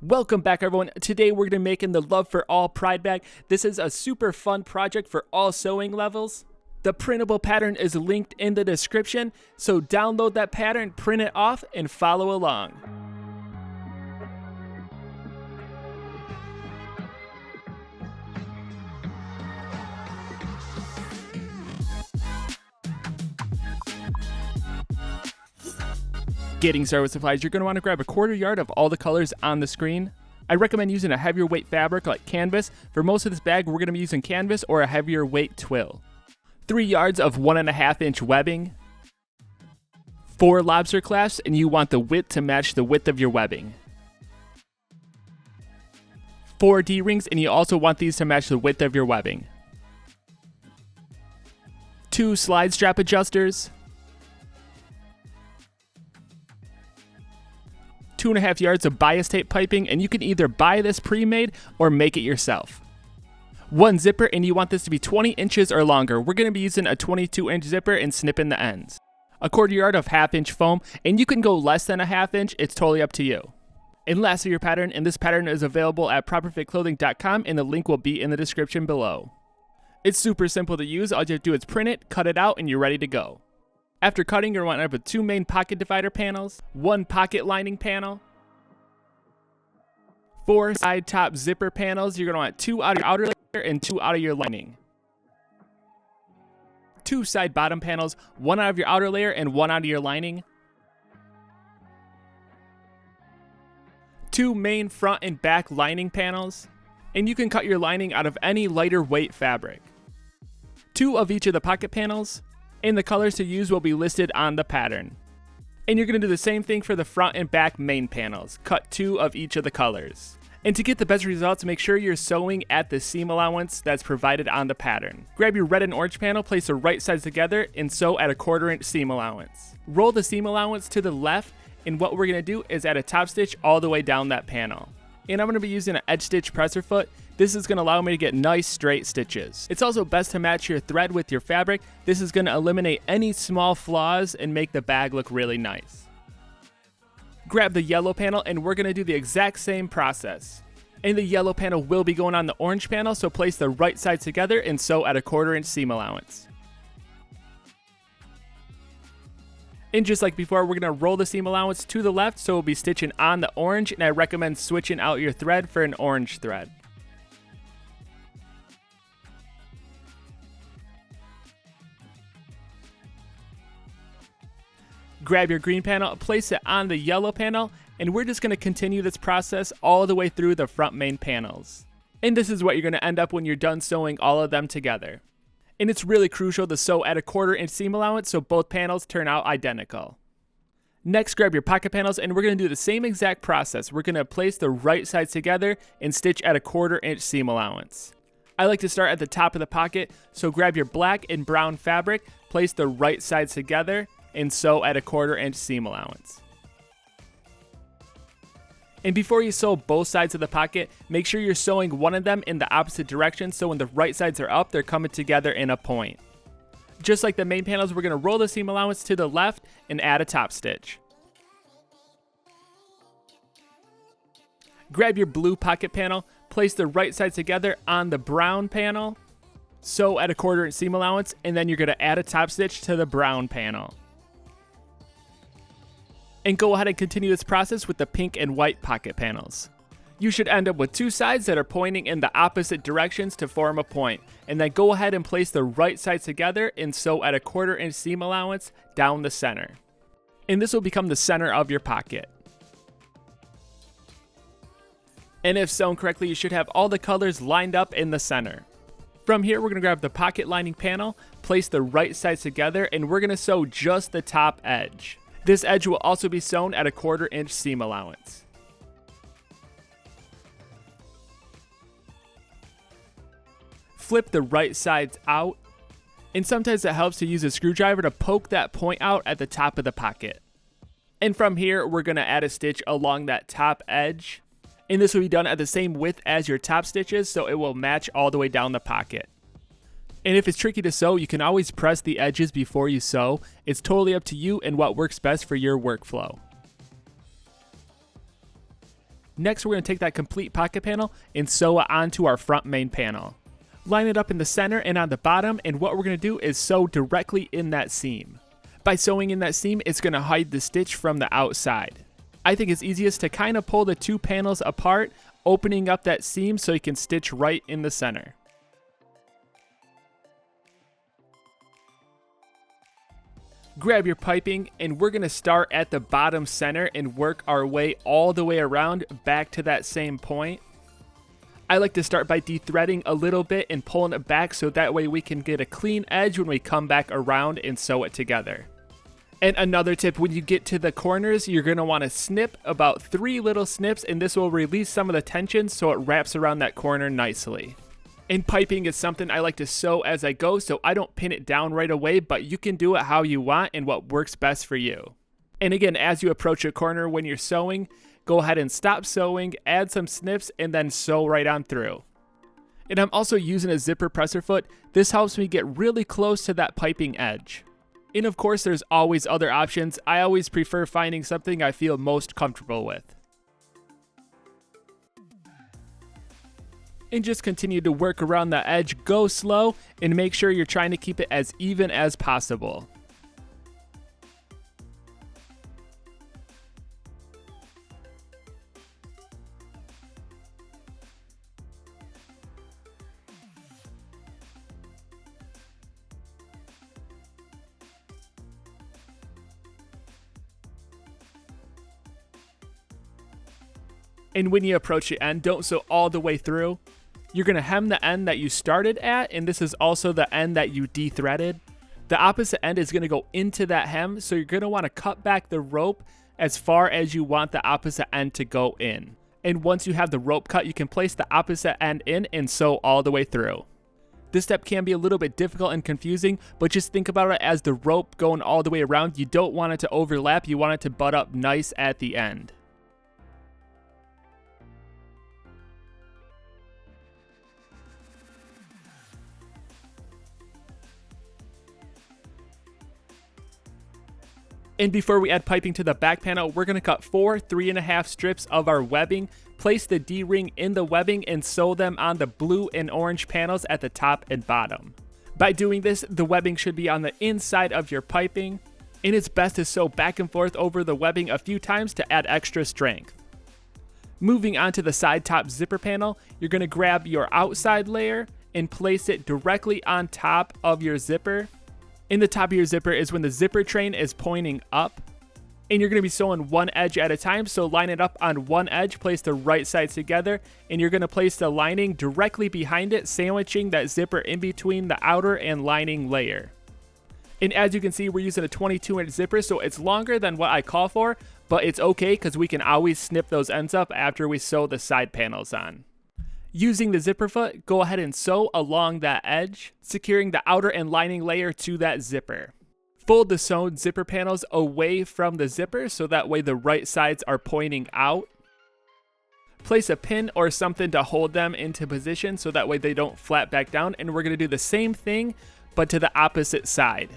Welcome back, everyone. Today we're going to be making the Love for All Pride bag. This is a super fun project for all sewing levels. The printable pattern is linked in the description, so download that pattern, print it off, and follow along. Getting started with supplies, you're going to want to grab a 1/4 yard of all the colors on the screen. I recommend using a heavier weight fabric like canvas. For most of this bag, we're going to be using canvas or a heavier weight twill. 3 yards of 1.5 inch webbing. 4 lobster clasps, and you want the width to match the width of your webbing. 4 D-rings, and you also want these to match the width of your webbing. 2 slide strap adjusters. 2.5 yards of bias tape piping, and you can either buy this pre-made or make it yourself. 1 zipper, and you want this to be 20 inches or longer. We're going to be using a 22-inch zipper and snipping the ends. A 1/4 yard of 1/2 inch foam, and you can go less than a 1/2 inch, it's totally up to you. And lastly, your pattern, and this pattern is available at properfitclothing.com, and the link will be in the description below. It's super simple to use. All you have to do is print it, cut it out, and you're ready to go. After cutting, you're going to have 2 main pocket divider panels, 1 pocket lining panel, 4 side top zipper panels. You're going to want 2 out of your outer layer and 2 out of your lining. 2 side bottom panels, 1 out of your outer layer and 1 out of your lining. 2 main front and back lining panels, and you can cut your lining out of any lighter weight fabric. 2 of each of the pocket panels, and the colors to use will be listed on the pattern. And you're going to do the same thing for the front and back main panels. Cut 2 of each of the colors. And to get the best results, make sure you're sewing at the seam allowance that's provided on the pattern. Grab your red and orange panel, place the right sides together, and sew at a 1/4 inch seam allowance. Roll the seam allowance to the left, and what we're going to do is add a top stitch all the way down that panel. And I'm going to be using an edge stitch presser foot. This is going to allow me to get nice straight stitches. It's also best to match your thread with your fabric. This is going to eliminate any small flaws and make the bag look really nice. Grab the yellow panel, and we're going to do the exact same process. And the yellow panel will be going on the orange panel, so place the right sides together and sew at a 1/4 inch seam allowance. And just like before, we're going to roll the seam allowance to the left, so we'll be stitching on the orange, and I recommend switching out your thread for an orange thread. Grab your green panel, place it on the yellow panel, and we're just going to continue this process all the way through the front main panels. And this is what you're going to end up when you're done sewing all of them together. And it's really crucial to sew at a 1/4 inch seam allowance so both panels turn out identical. Next, grab your pocket panels, and we're going to do the same exact process. We're going to place the right sides together and stitch at a 1/4 inch seam allowance. I like to start at the top of the pocket, so grab your black and brown fabric, place the right sides together, and sew at a 1/4 inch seam allowance. And before you sew both sides of the pocket, make sure you're sewing one of them in the opposite direction, so when the right sides are up, they're coming together in a point. Just like the main panels, we're going to roll the seam allowance to the left and add a top stitch. Grab your blue pocket panel, place the right sides together on the brown panel, sew at a 1/4 inch seam allowance, and then you're going to add a top stitch to the brown panel. And go ahead and continue this process with the pink and white pocket panels. You should end up with 2 sides that are pointing in the opposite directions to form a point. And then go ahead and place the right sides together and sew at a 1/4 inch seam allowance down the center. And this will become the center of your pocket. And if sewn correctly, you should have all the colors lined up in the center. From here, we're going to grab the pocket lining panel, place the right sides together, and we're going to sew just the top edge. This edge will also be sewn at a 1/4 inch seam allowance. Flip the right sides out, and sometimes it helps to use a screwdriver to poke that point out at the top of the pocket. And from here, we're going to add a stitch along that top edge, and this will be done at the same width as your top stitches, so it will match all the way down the pocket. And if it's tricky to sew, you can always press the edges before you sew. It's totally up to you and what works best for your workflow. Next, we're going to take that complete pocket panel and sew it onto our front main panel. Line it up in the center and on the bottom, and what we're going to do is sew directly in that seam. By sewing in that seam, it's going to hide the stitch from the outside. I think it's easiest to kind of pull the two panels apart, opening up that seam so you can stitch right in the center. Grab your piping, and we're going to start at the bottom center and work our way all the way around back to that same point. I like to start by de-threading a little bit and pulling it back so that way we can get a clean edge when we come back around and sew it together. And another tip, when you get to the corners, you're going to want to snip about 3 little snips, and this will release some of the tension so it wraps around that corner nicely. And piping is something I like to sew as I go, so I don't pin it down right away, but you can do it how you want and what works best for you. And again, as you approach a corner when you're sewing, go ahead and stop sewing, add some snips, and then sew right on through. And I'm also using a zipper presser foot. This helps me get really close to that piping edge. And of course, there's always other options. I always prefer finding something I feel most comfortable with. And just continue to work around the edge, go slow, and make sure you're trying to keep it as even as possible. And when you approach the end, don't sew all the way through. You're going to hem the end that you started at, and this is also the end that you de-threaded. The opposite end is going to go into that hem, so you're going to want to cut back the rope as far as you want the opposite end to go in. And once you have the rope cut, you can place the opposite end in and sew all the way through. This step can be a little bit difficult and confusing, but just think about it as the rope going all the way around. You don't want it to overlap, you want it to butt up nice at the end. And before we add piping to the back panel, we're going to cut 4 3.5 strips of our webbing, place the D-ring in the webbing, and sew them on the blue and orange panels at the top and bottom. By doing this, the webbing should be on the inside of your piping, and it's best to sew back and forth over the webbing a few times to add extra strength. Moving on to the side top zipper panel, you're going to grab your outside layer and place it directly on top of your zipper. In the top of your zipper is when the zipper train is pointing up, and you're going to be sewing one edge at a time, so line it up on one edge, place the right sides together, and you're going to place the lining directly behind it, sandwiching that zipper in between the outer and lining layer. And as you can see, we're using a 22-inch zipper, so it's longer than what I call for, but it's okay because we can always snip those ends up after we sew the side panels on. Using the zipper foot, go ahead and sew along that edge, securing the outer and lining layer to that zipper. Fold the sewn zipper panels away from the zipper so that way the right sides are pointing out. Place a pin or something to hold them into position so that way they don't flap back down, and we're going to do the same thing but to the opposite side.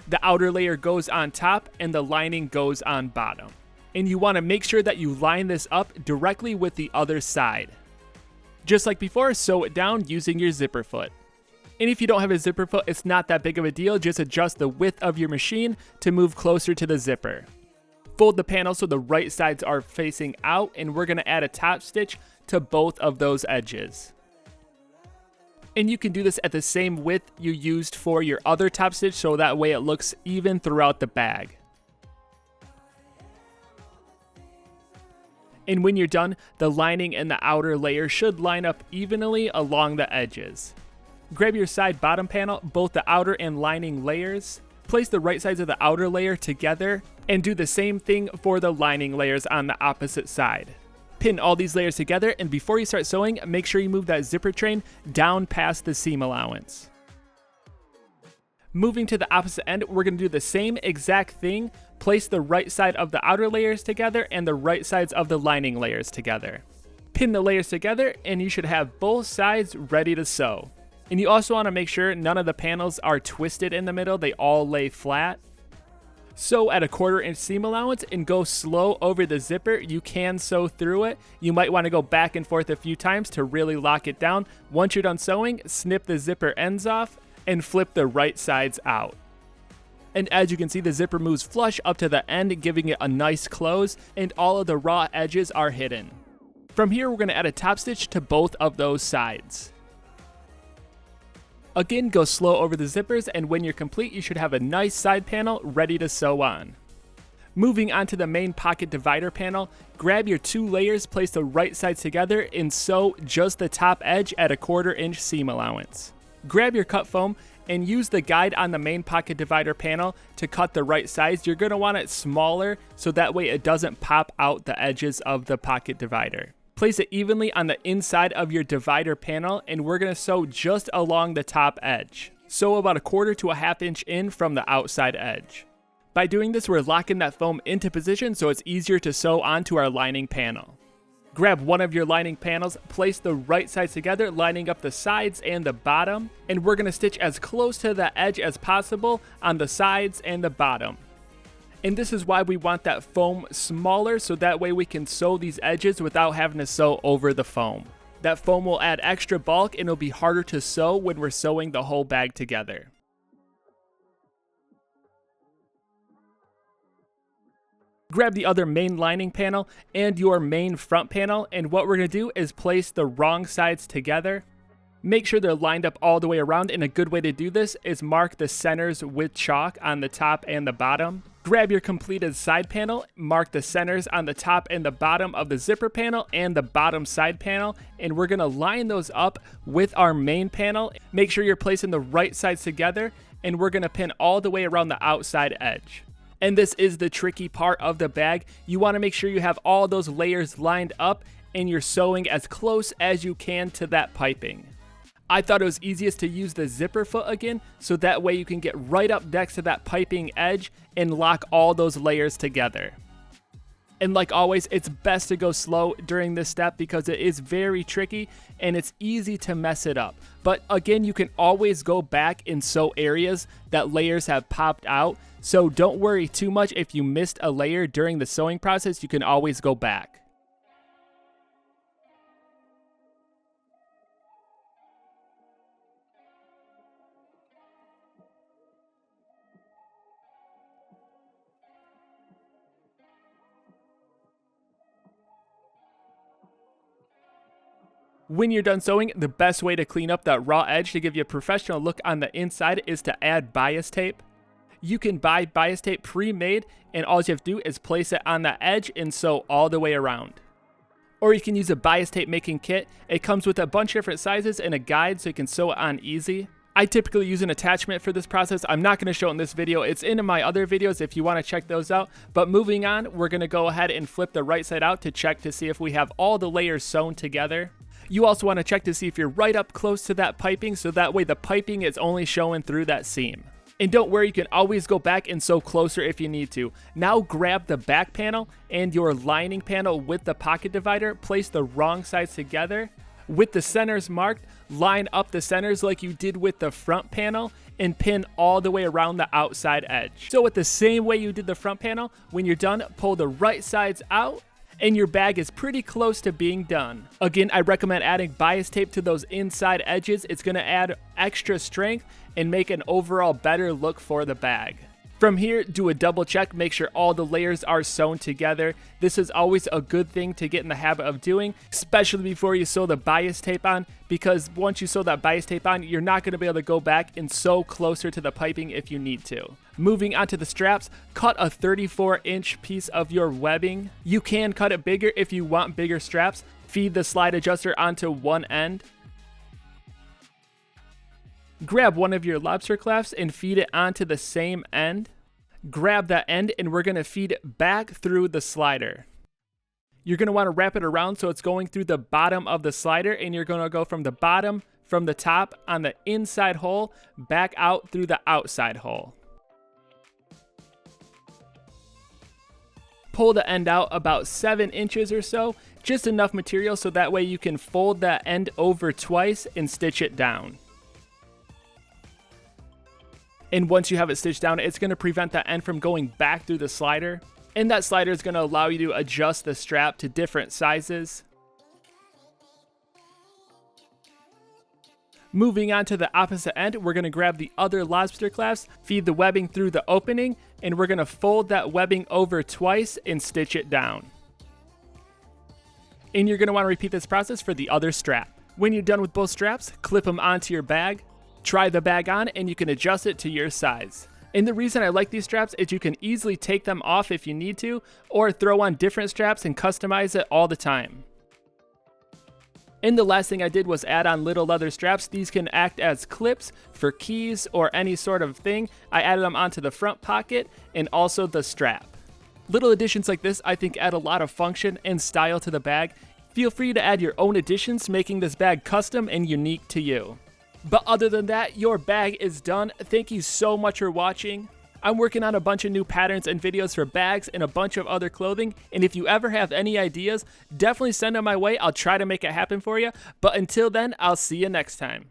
The outer layer goes on top and the lining goes on bottom. And you want to make sure that you line this up directly with the other side. Just like before, sew it down using your zipper foot. And if you don't have a zipper foot, it's not that big of a deal. Just adjust the width of your machine to move closer to the zipper. Fold the panel so the right sides are facing out, and we're going to add a top stitch to both of those edges. And you can do this at the same width you used for your other top stitch, so that way it looks even throughout the bag. And when you're done, the lining and the outer layer should line up evenly along the edges. Grab your side bottom panel, both the outer and lining layers. Place the right sides of the outer layer together and do the same thing for the lining layers on the opposite side. Pin all these layers together, and before you start sewing, make sure you move that zipper train down past the seam allowance. Moving to the opposite end, we're going to do the same exact thing. Place the right side of the outer layers together and the right sides of the lining layers together. Pin the layers together, and you should have both sides ready to sew. And you also want to make sure none of the panels are twisted in the middle, they all lay flat. Sew at a 1/4 inch seam allowance and go slow over the zipper. You can sew through it. You might want to go back and forth a few times to really lock it down. Once you're done sewing, snip the zipper ends off and flip the right sides out. And as you can see, the zipper moves flush up to the end, giving it a nice close, and all of the raw edges are hidden. From here, we're going to add a top stitch to both of those sides. Again, go slow over the zippers, and when you're complete, you should have a nice side panel ready to sew on. Moving on to the main pocket divider panel, grab your 2 layers, place the right sides together, and sew just the top edge at a 1/4 inch seam allowance. Grab your cut foam and use the guide on the main pocket divider panel to cut the right size. You're going to want it smaller so that way it doesn't pop out the edges of the pocket divider. Place it evenly on the inside of your divider panel, and we're going to sew just along the top edge. Sew about a 1/4 to a 1/2 inch in from the outside edge. By doing this, we're locking that foam into position so it's easier to sew onto our lining panel. Grab one of your lining panels, place the right sides together, lining up the sides and the bottom, and we're going to stitch as close to the edge as possible on the sides and the bottom. And this is why we want that foam smaller, so that way we can sew these edges without having to sew over the foam. That foam will add extra bulk and it'll be harder to sew when we're sewing the whole bag together. Grab the other main lining panel and your main front panel, and what we're going to do is place the wrong sides together. Make sure they're lined up all the way around, and a good way to do this is mark the centers with chalk on the top and the bottom. Grab your completed side panel, mark the centers on the top and the bottom of the zipper panel and the bottom side panel, and we're going to line those up with our main panel. Make sure you're placing the right sides together, and we're going to pin all the way around the outside edge. And this is the tricky part of the bag. You want to make sure you have all those layers lined up and you're sewing as close as you can to that piping. I thought it was easiest to use the zipper foot again, so that way you can get right up next to that piping edge and lock all those layers together. And like always, it's best to go slow during this step because it is very tricky and it's easy to mess it up. But again, you can always go back and sew areas that layers have popped out. So don't worry too much if you missed a layer during the sewing process, you can always go back. When you're done sewing, the best way to clean up that raw edge to give you a professional look on the inside is to add bias tape. You can buy bias tape pre-made, and all you have to do is place it on the edge and sew all the way around. Or you can use a bias tape making kit. It comes with a bunch of different sizes and a guide so you can sew it on easy. I typically use an attachment for this process. I'm not going to show it in this video. It's in my other videos if you want to check those out. But moving on, we're going to go ahead and flip the right side out to check to see if we have all the layers sewn together. You also want to check to see if you're right up close to that piping, so that way the piping is only showing through that seam. And don't worry, you can always go back and sew closer if you need to. Now grab the back panel and your lining panel with the pocket divider, place the wrong sides together. With the centers marked, line up the centers like you did with the front panel and pin all the way around the outside edge. So with the same way you did the front panel, when you're done, pull the right sides out and your bag is pretty close to being done. Again, I recommend adding bias tape to those inside edges. It's going to add extra strength and make an overall better look for the bag. From here, do a double check, make sure all the layers are sewn together. This is always a good thing to get in the habit of doing, especially before you sew the bias tape on, because once you sew that bias tape on, you're not going to be able to go back and sew closer to the piping if you need to. Moving on to the straps, cut a 34-inch piece of your webbing. You can cut it bigger if you want bigger straps. Feed the slide adjuster onto one end. Grab one of your lobster clasps and feed it onto the same end. Grab that end and we're going to feed it back through the slider. You're going to want to wrap it around so it's going through the bottom of the slider, and you're going to go from the bottom, from the top on the inside hole, back out through the outside hole. Pull the end out about 7 inches or so, just enough material so that way you can fold that end over twice and stitch it down. And once you have it stitched down, it's going to prevent that end from going back through the slider. And that slider is going to allow you to adjust the strap to different sizes. Moving on to the opposite end, we're going to grab the other lobster clasp, feed the webbing through the opening, and we're going to fold that webbing over twice and stitch it down. And you're going to want to repeat this process for the other strap. When you're done with both straps, clip them onto your bag, try the bag on, and you can adjust it to your size. And the reason I like these straps is you can easily take them off if you need to, or throw on different straps and customize it all the time. And the last thing I did was add on little leather straps. These can act as clips for keys or any sort of thing. I added them onto the front pocket and also the strap. Little additions like this I think add a lot of function and style to the bag. Feel free to add your own additions, making this bag custom and unique to you. But other than that, your bag is done. Thank you so much for watching. I'm working on a bunch of new patterns and videos for bags and a bunch of other clothing, and if you ever have any ideas, definitely send them my way. I'll try to make it happen for you, but until then, I'll see you next time.